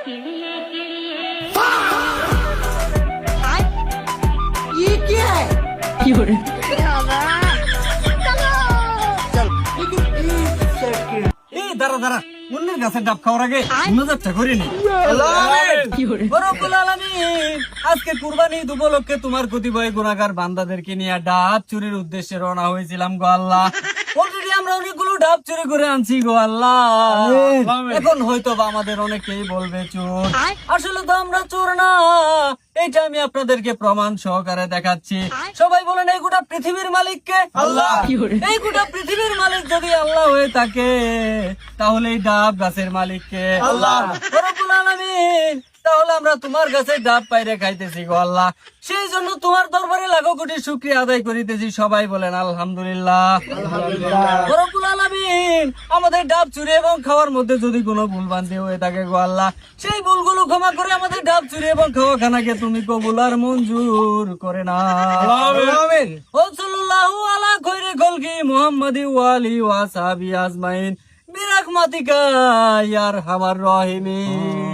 ये क्या है? এই দাঁড়া দাঁড়া, অন্যের গাছে ডাব খাওয়ার আগে মুনাজাতটা করে নি। রব্বুল আলামিন, আজকে কুরবানি ঈদ উপলক্ষে তোমার কতিপয় গুনাহগার বান্দাদেরকে নিয়ে ডাব চুরির উদ্দেশ্যে রওনা হয়েছিলাম গো আল্লাহ। অলরেডি আমরা অনেকগুলো ডাব চুরি করে আনছি গো আল্লাহ। এখন হয়তো বা আমাদের অনেকেই বলবে চোর, আসলে তো আমরা চোর না। এইটা আমি আপনাদেরকে প্রমাণ সহকারে দেখাচ্ছি। সবাই বলেন এই গোটা পৃথিবীর মালিককে? আল্লাহ। এই গোটা পৃথিবীর মালিক যদি আল্লাহ হয়ে থাকে, তাহলে এই ডাব গাছের মালিককে? আল্লাহ। রব্বুল আলামিন, তাহলে আমরা তোমার কাছে ডাব পাইরে খাইতেছি গো আল্লাহ। সেই জন্য তোমার দরবারে লাখো কোটি শুকরিয়া আদায় করিতেছি। সবাই বলেন আলহামদুলিল্লাহ। রব্বুল আলামিন, আমাদের ডাব চুরি এবং খাওয়ার মধ্যে যদি কোনো ভুল ভ্রান্তি হয়ে থাকে গো আল্লাহ, সেই ভুলগুলো ক্ষমা করে আমাদের ডাব চুরি এবং খাওয়া খানাকে তুমি কবুল আর মঞ্জুর করে না। আমিন। ও সাল্লাল্লাহু আলা খায়রি খালকি মুহাম্মাদি ওয়া আলিহি ওয়া সাহবিহি আজমাইন বিরাহমাতিকা ইয়া আরহামার রাহিমিন।